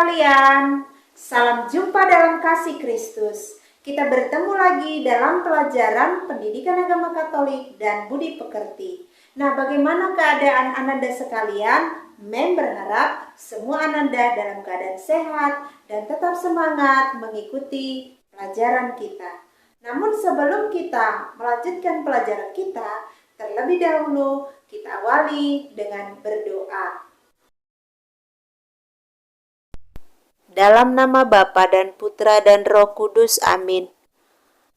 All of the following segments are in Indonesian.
sekalian, salam jumpa dalam kasih Kristus. Kita bertemu lagi dalam pelajaran pendidikan agama Katolik dan budi pekerti. Nah, bagaimana keadaan Ananda sekalian? Mem berharap semua Ananda dalam keadaan sehat dan tetap semangat mengikuti pelajaran kita. Namun sebelum kita melanjutkan pelajaran kita, terlebih dahulu kita awali dengan berdoa. Dalam nama Bapa dan Putra dan Roh Kudus, amin.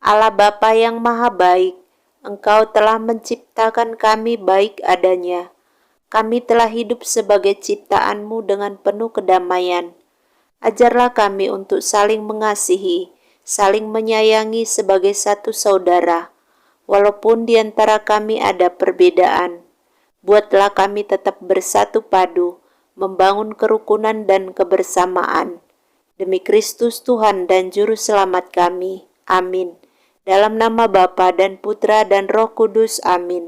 Allah Bapa yang maha baik, Engkau telah menciptakan kami baik adanya. Kami telah hidup sebagai ciptaan-Mu dengan penuh kedamaian. Ajarlah kami untuk saling mengasihi, saling menyayangi sebagai satu saudara. Walaupun di antara kami ada perbedaan, buatlah kami tetap bersatu padu, membangun kerukunan dan kebersamaan. Demi Kristus Tuhan dan Juru Selamat kami. Amin. Dalam nama Bapa dan Putra dan Roh Kudus. Amin.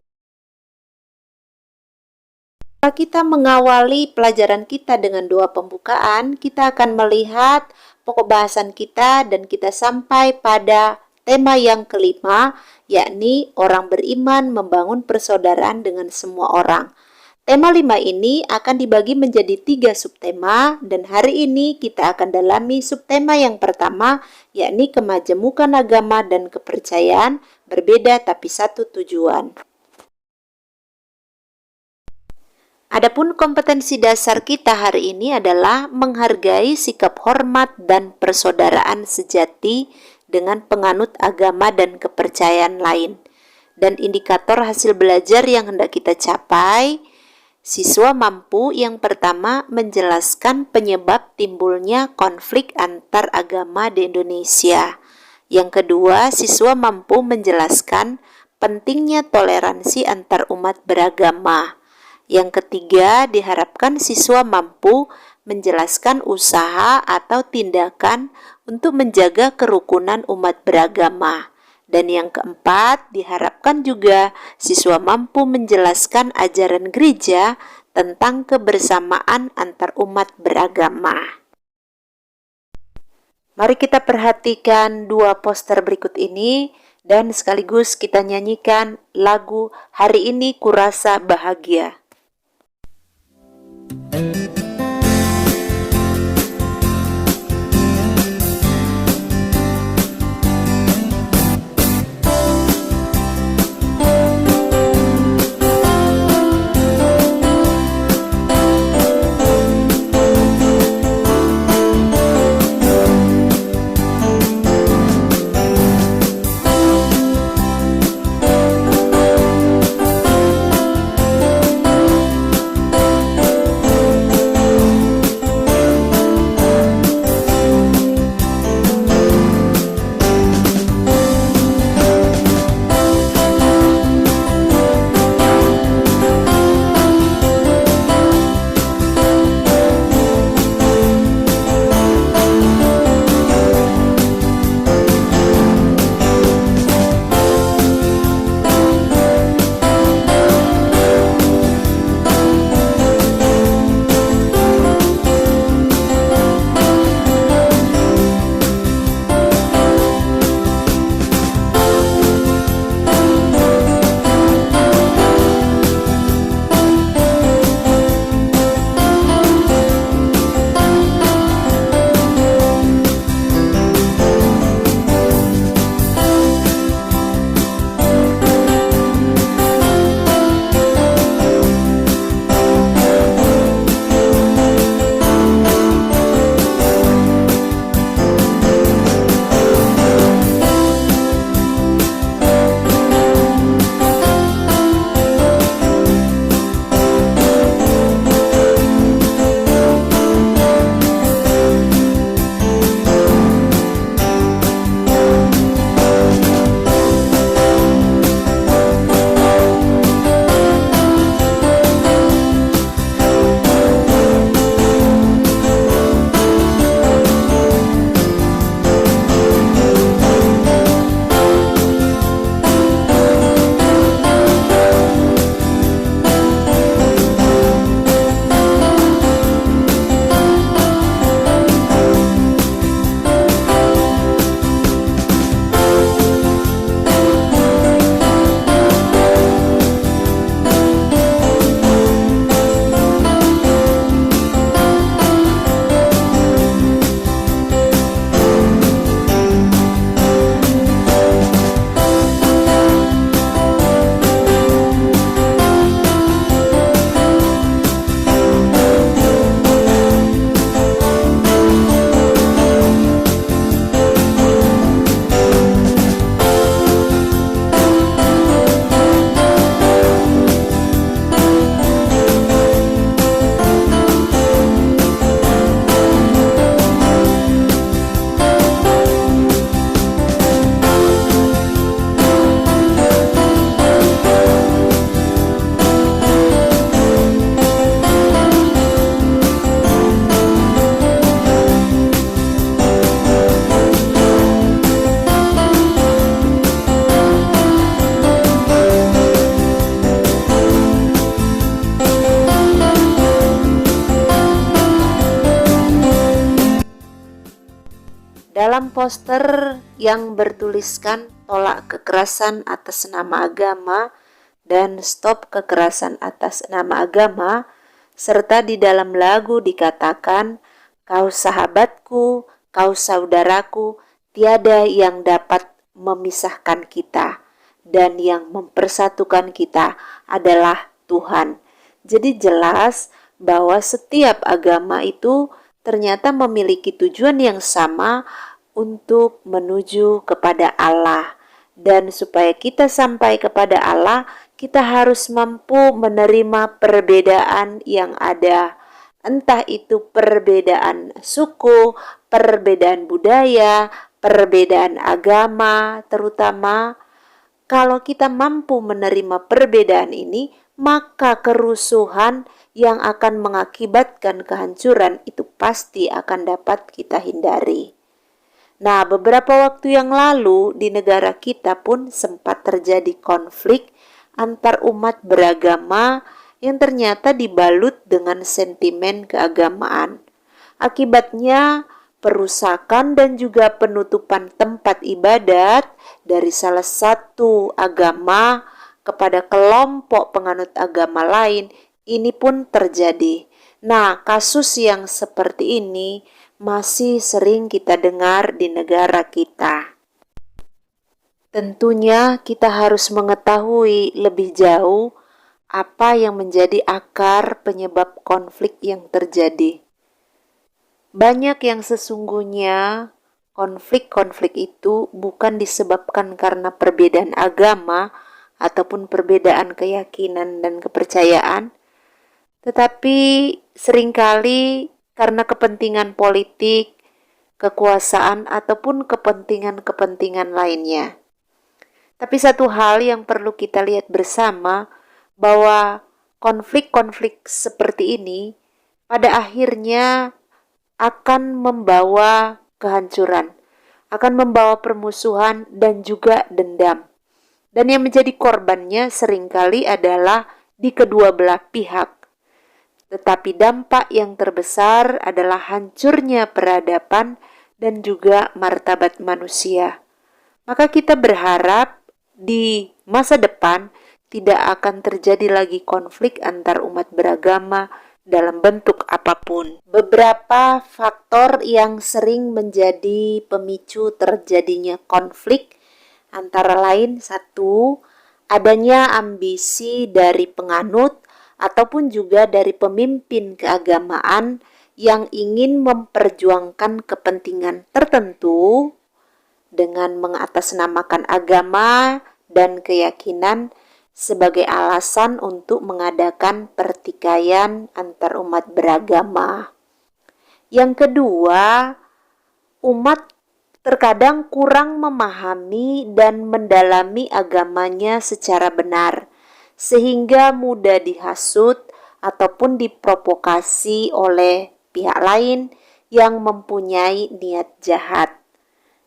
Setelah kita mengawali pelajaran kita dengan doa pembukaan, kita akan melihat pokok bahasan kita dan kita sampai pada tema yang kelima, yakni orang beriman membangun persaudaraan dengan semua orang. Tema 5 ini akan dibagi menjadi 3 subtema dan hari ini kita akan dalami subtema yang pertama, yakni kemajemukan agama dan kepercayaan, berbeda tapi satu tujuan. Adapun kompetensi dasar kita hari ini adalah menghargai sikap hormat dan persaudaraan sejati dengan penganut agama dan kepercayaan lain. Dan indikator hasil belajar yang hendak kita capai, siswa mampu yang pertama menjelaskan penyebab timbulnya konflik antar agama di Indonesia. Yang kedua, siswa mampu menjelaskan pentingnya toleransi antar umat beragama. Yang ketiga, diharapkan siswa mampu menjelaskan usaha atau tindakan untuk menjaga kerukunan umat beragama. Dan yang keempat, diharapkan juga siswa mampu menjelaskan ajaran gereja tentang kebersamaan antar umat beragama. Mari kita perhatikan 2 poster berikut ini dan sekaligus kita nyanyikan lagu Hari Ini Kurasa Bahagia. Dalam poster yang bertuliskan tolak kekerasan atas nama agama dan stop kekerasan atas nama agama, serta di dalam lagu dikatakan, kau sahabatku, kau saudaraku, tiada yang dapat memisahkan kita, dan yang mempersatukan kita adalah Tuhan. Jadi jelas bahwa setiap agama itu ternyata memiliki tujuan yang sama untuk menuju kepada Allah. Dan supaya kita sampai kepada Allah, kita harus mampu menerima perbedaan yang ada. Entah itu perbedaan suku, perbedaan budaya, perbedaan agama, terutama kalau kita mampu menerima perbedaan ini, maka kerusuhan yang akan mengakibatkan kehancuran itu pasti akan dapat kita hindari. Nah, beberapa waktu yang lalu di negara kita pun sempat terjadi konflik antar umat beragama yang ternyata dibalut dengan sentimen keagamaan. Akibatnya perusakan dan juga penutupan tempat ibadat dari salah satu agama kepada kelompok penganut agama lain, ini pun terjadi. Nah, kasus yang seperti ini masih sering kita dengar di negara kita. Tentunya kita harus mengetahui lebih jauh apa yang menjadi akar penyebab konflik yang terjadi. Banyak yang sesungguhnya konflik-konflik itu bukan disebabkan karena perbedaan agama ataupun perbedaan keyakinan dan kepercayaan, tetapi seringkali karena kepentingan politik, kekuasaan, ataupun kepentingan-kepentingan lainnya. Tapi satu hal yang perlu kita lihat bersama, bahwa konflik-konflik seperti ini pada akhirnya akan membawa kehancuran, akan membawa permusuhan dan juga dendam. Dan yang menjadi korbannya seringkali adalah di kedua belah pihak. Tetapi dampak yang terbesar adalah hancurnya peradaban dan juga martabat manusia. Maka kita berharap di masa depan tidak akan terjadi lagi konflik antar umat beragama dalam bentuk apapun. Beberapa faktor yang sering menjadi pemicu terjadinya konflik antara lain, satu, adanya ambisi dari penganut ataupun juga dari pemimpin keagamaan yang ingin memperjuangkan kepentingan tertentu dengan mengatasnamakan agama dan keyakinan sebagai alasan untuk mengadakan pertikaian antar umat beragama. Yang kedua, umat terkadang kurang memahami dan mendalami agamanya secara benar, sehingga mudah dihasut ataupun diprovokasi oleh pihak lain yang mempunyai niat jahat.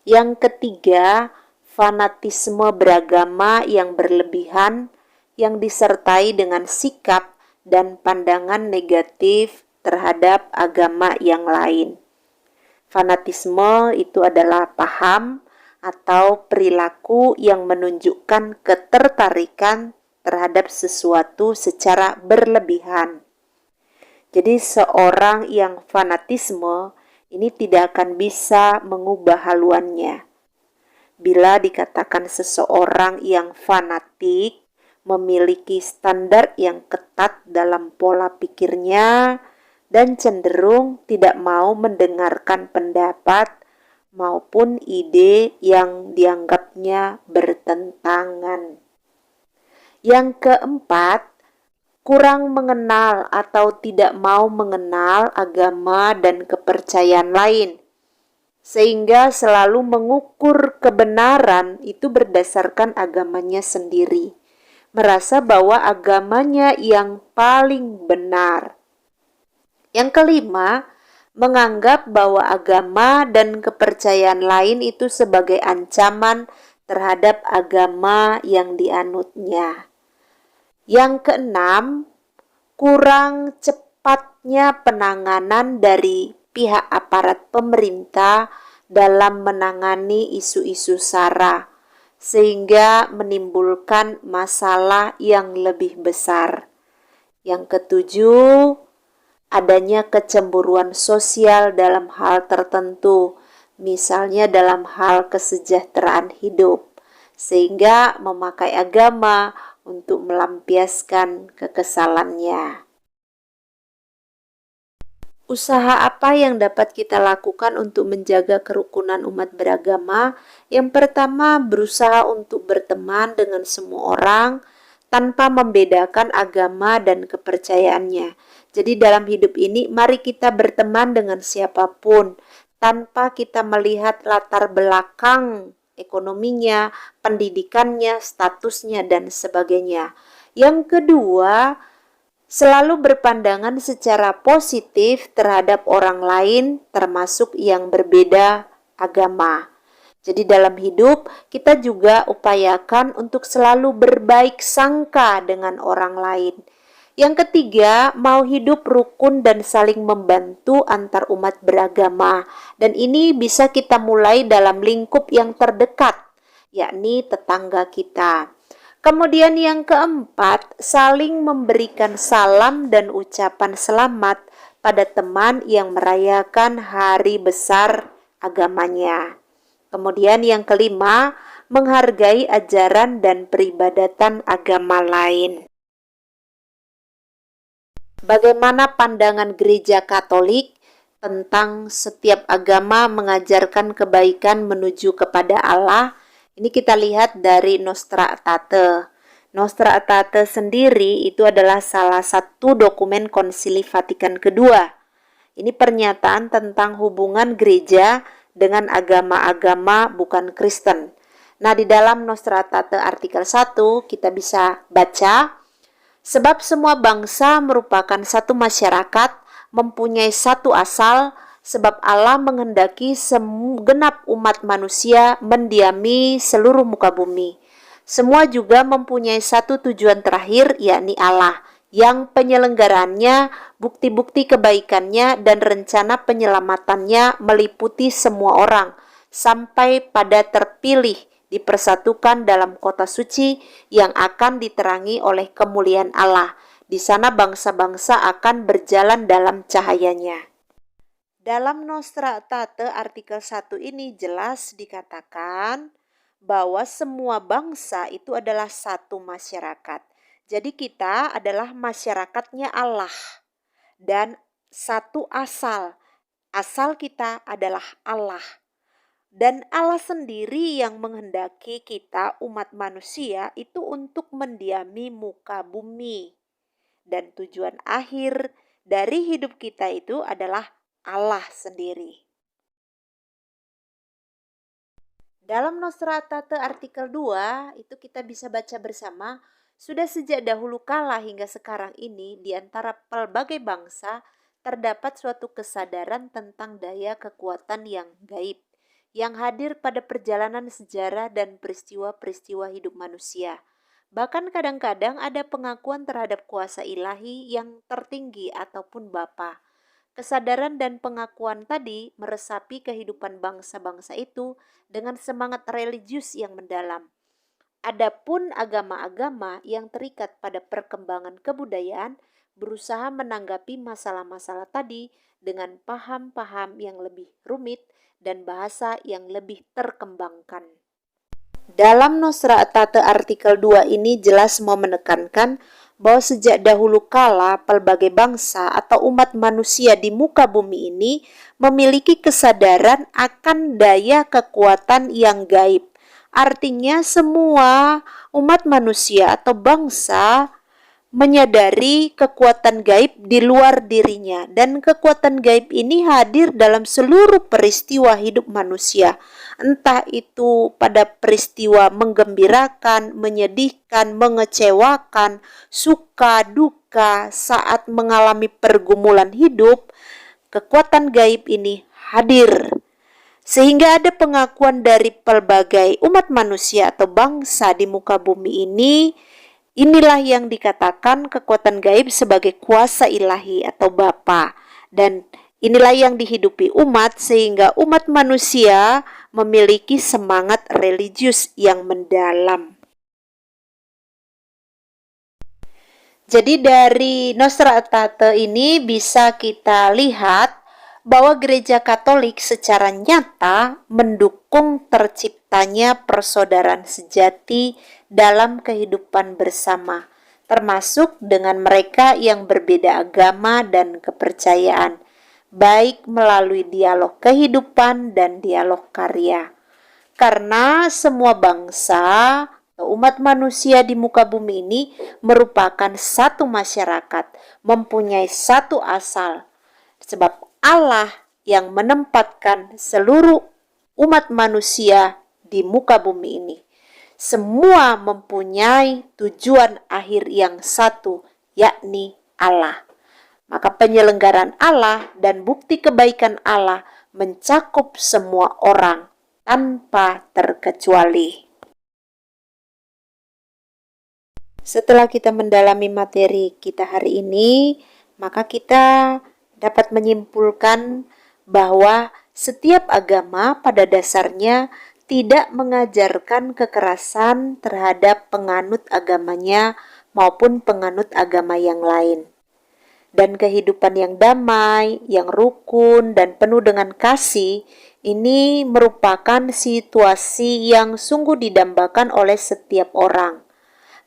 Yang ketiga, fanatisme beragama yang berlebihan yang disertai dengan sikap dan pandangan negatif terhadap agama yang lain. Fanatisme itu adalah paham atau perilaku yang menunjukkan ketertarikan terhadap sesuatu secara berlebihan. Jadi seorang yang fanatisme ini tidak akan bisa mengubah haluannya. Bila dikatakan seseorang yang fanatik memiliki standar yang ketat dalam pola pikirnya dan cenderung tidak mau mendengarkan pendapat maupun ide yang dianggapnya bertentangan. Yang keempat, kurang mengenal atau tidak mau mengenal agama dan kepercayaan lain, sehingga selalu mengukur kebenaran itu berdasarkan agamanya sendiri, merasa bahwa agamanya yang paling benar. Yang kelima, menganggap bahwa agama dan kepercayaan lain itu sebagai ancaman terhadap agama yang dianutnya. Yang keenam, kurang cepatnya penanganan dari pihak aparat pemerintah dalam menangani isu-isu SARA, sehingga menimbulkan masalah yang lebih besar. Yang ketujuh, adanya kecemburuan sosial dalam hal tertentu, misalnya dalam hal kesejahteraan hidup, sehingga memakai agama untuk melampiaskan kekesalannya. Usaha apa yang dapat kita lakukan untuk menjaga kerukunan umat beragama? Yang pertama, berusaha untuk berteman dengan semua orang tanpa membedakan agama dan kepercayaannya. Jadi dalam hidup ini, mari kita berteman dengan siapapun tanpa kita melihat latar belakang ekonominya, pendidikannya, statusnya, dan sebagainya. Yang kedua, selalu berpandangan secara positif terhadap orang lain, termasuk yang berbeda agama. Jadi dalam hidup, kita juga upayakan untuk selalu berbaik sangka dengan orang lain. Yang ketiga, mau hidup rukun dan saling membantu antar umat beragama. Dan ini bisa kita mulai dalam lingkup yang terdekat, yakni tetangga kita. Kemudian yang keempat, saling memberikan salam dan ucapan selamat pada teman yang merayakan hari besar agamanya. Kemudian yang kelima, menghargai ajaran dan peribadatan agama lain. Bagaimana pandangan Gereja Katolik tentang setiap agama mengajarkan kebaikan menuju kepada Allah? Ini kita lihat dari Nostra Aetate. Nostra Aetate sendiri itu adalah salah satu dokumen Konsili Vatikan kedua. Ini pernyataan tentang hubungan gereja dengan agama-agama bukan Kristen. Nah, di dalam Nostra Aetate artikel 1 kita bisa baca, sebab semua bangsa merupakan satu masyarakat, mempunyai satu asal, sebab Allah menghendaki segenap umat manusia mendiami seluruh muka bumi. Semua juga mempunyai satu tujuan terakhir, yakni Allah, yang penyelenggaraannya, bukti-bukti kebaikannya, dan rencana penyelamatannya meliputi semua orang, sampai pada terpilih dipersatukan dalam kota suci yang akan diterangi oleh kemuliaan Allah. Di sana bangsa-bangsa akan berjalan dalam cahayanya. Dalam Nostra Aetate artikel 1 ini jelas dikatakan bahwa semua bangsa itu adalah satu masyarakat. Jadi kita adalah masyarakatnya Allah dan satu asal. Asal kita adalah Allah. Dan Allah sendiri yang menghendaki kita umat manusia itu untuk mendiami muka bumi. Dan tujuan akhir dari hidup kita itu adalah Allah sendiri. Dalam Nostra Aetate artikel 2 itu kita bisa baca bersama, sudah sejak dahulu kala hingga sekarang ini di antara pelbagai bangsa terdapat suatu kesadaran tentang daya kekuatan yang gaib yang hadir pada perjalanan sejarah dan peristiwa-peristiwa hidup manusia. Bahkan kadang-kadang ada pengakuan terhadap kuasa ilahi yang tertinggi ataupun Bapa. Kesadaran dan pengakuan tadi meresapi kehidupan bangsa-bangsa itu dengan semangat religius yang mendalam. Adapun agama-agama yang terikat pada perkembangan kebudayaan berusaha menanggapi masalah-masalah tadi dengan paham-paham yang lebih rumit dan bahasa yang lebih terkembangkan. Dalam Nostra Aetate artikel 2 ini jelas mau menekankan bahwa sejak dahulu kala pelbagai bangsa atau umat manusia di muka bumi ini memiliki kesadaran akan daya kekuatan yang gaib. Artinya semua umat manusia atau bangsa menyadari kekuatan gaib di luar dirinya, dan kekuatan gaib ini hadir dalam seluruh peristiwa hidup manusia, entah itu pada peristiwa menggembirakan, menyedihkan, mengecewakan, suka, duka, saat mengalami pergumulan hidup. Kekuatan gaib ini hadir sehingga ada pengakuan dari pelbagai umat manusia atau bangsa di muka bumi ini. Inilah yang dikatakan kekuatan gaib sebagai kuasa ilahi atau Bapa, dan Inilah yang dihidupi umat sehingga umat manusia memiliki semangat religius yang mendalam. Jadi dari Nostra Aetate ini bisa kita lihat bahwa Gereja Katolik secara nyata mendukung terciptanya persaudaraan sejati dalam kehidupan bersama, termasuk dengan mereka yang berbeda agama dan kepercayaan, baik melalui dialog kehidupan dan dialog karya. Karena semua bangsa atau umat manusia di muka bumi ini merupakan satu masyarakat, mempunyai satu asal. Sebab Allah yang menempatkan seluruh umat manusia di muka bumi ini. Semua mempunyai tujuan akhir yang satu, yakni Allah. Maka penyelenggaraan Allah dan bukti kebaikan Allah mencakup semua orang tanpa terkecuali. Setelah kita mendalami materi kita hari ini, maka kita dapat menyimpulkan bahwa setiap agama pada dasarnya tidak mengajarkan kekerasan terhadap penganut agamanya maupun penganut agama yang lain. Dan kehidupan yang damai, yang rukun, dan penuh dengan kasih, ini merupakan situasi yang sungguh didambakan oleh setiap orang.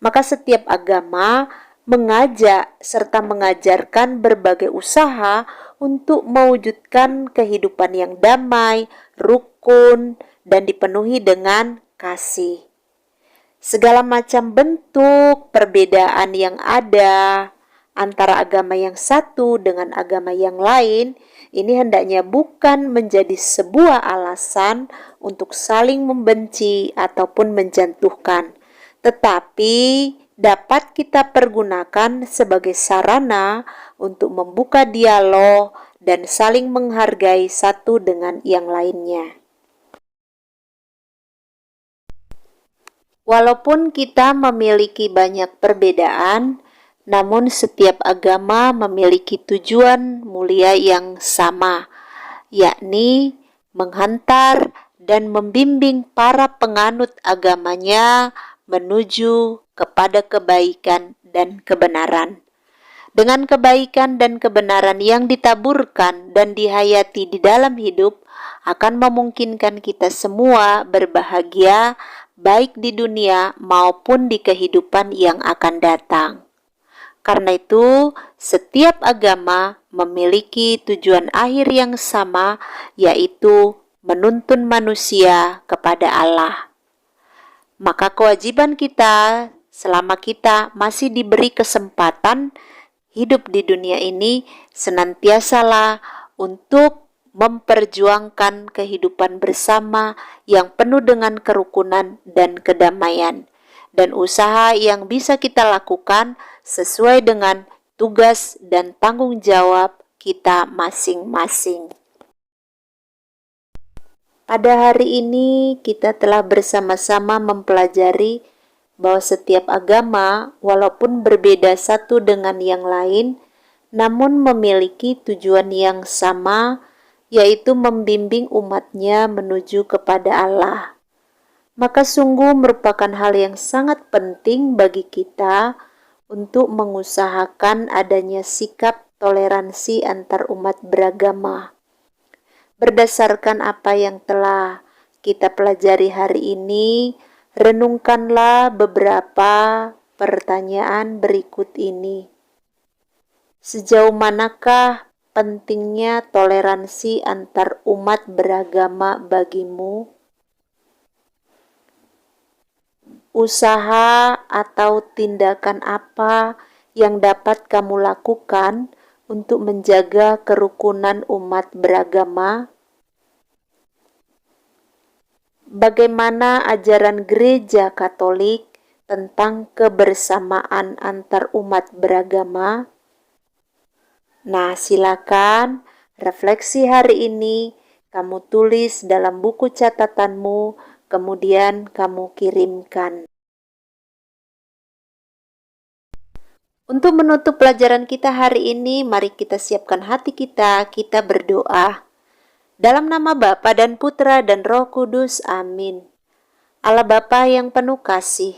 Maka setiap agama mengajak serta mengajarkan berbagai usaha untuk mewujudkan kehidupan yang damai, rukun, dan dipenuhi dengan kasih. Segala macam bentuk perbedaan yang ada antara agama yang satu dengan agama yang lain, ini hendaknya bukan menjadi sebuah alasan untuk saling membenci ataupun menjatuhkan, tetapi dapat kita pergunakan sebagai sarana untuk membuka dialog dan saling menghargai satu dengan yang lainnya. Walaupun kita memiliki banyak perbedaan, namun setiap agama memiliki tujuan mulia yang sama, yakni menghantar dan membimbing para penganut agamanya menuju kepada kebaikan dan kebenaran. Dengan kebaikan dan kebenaran yang ditaburkan dan dihayati di dalam hidup akan memungkinkan kita semua berbahagia baik di dunia maupun di kehidupan yang akan datang. Karena itu, setiap agama memiliki tujuan akhir yang sama, yaitu menuntun manusia kepada Allah. Maka kewajiban kita selama kita masih diberi kesempatan hidup di dunia ini, senantiasalah untuk memperjuangkan kehidupan bersama yang penuh dengan kerukunan dan kedamaian. Dan usaha yang bisa kita lakukan sesuai dengan tugas dan tanggung jawab kita masing-masing. Pada hari ini kita telah bersama-sama mempelajari bahwa setiap agama walaupun berbeda satu dengan yang lain, namun memiliki tujuan yang sama, yaitu membimbing umatnya menuju kepada Allah. Maka sungguh merupakan hal yang sangat penting bagi kita untuk mengusahakan adanya sikap toleransi antar umat beragama. Berdasarkan apa yang telah kita pelajari hari ini, renungkanlah beberapa pertanyaan berikut ini. Sejauh manakah pentingnya toleransi antar umat beragama bagimu? Usaha atau tindakan apa yang dapat kamu lakukan untuk menjaga kerukunan umat beragama? Bagaimana ajaran Gereja Katolik tentang kebersamaan antar umat beragama? Nah, silakan refleksi hari ini kamu tulis dalam buku catatanmu, kemudian kamu kirimkan. Untuk menutup pelajaran kita hari ini, mari kita siapkan hati kita berdoa. Dalam nama Bapa dan Putra dan Roh Kudus, amin. Allah Bapa yang penuh kasih,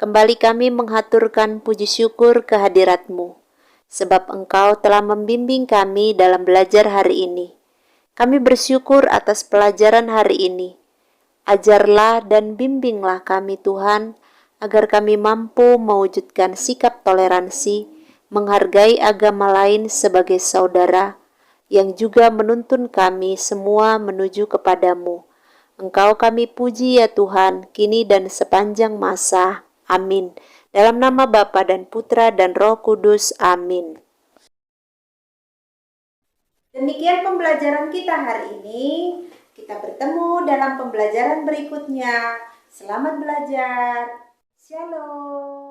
kembali kami menghaturkan puji syukur kehadirat-Mu, sebab Engkau telah membimbing kami dalam belajar hari ini. Kami bersyukur atas pelajaran hari ini. Ajarlah dan bimbinglah kami Tuhan, agar kami mampu mewujudkan sikap toleransi, menghargai agama lain sebagai saudara, yang juga menuntun kami semua menuju kepadamu. Engkau kami puji ya Tuhan, kini dan sepanjang masa. Amin. Dalam nama Bapa dan Putra dan Roh Kudus. Amin. Demikian pembelajaran kita hari ini. Kita bertemu dalam pembelajaran berikutnya. Selamat belajar. Shalom.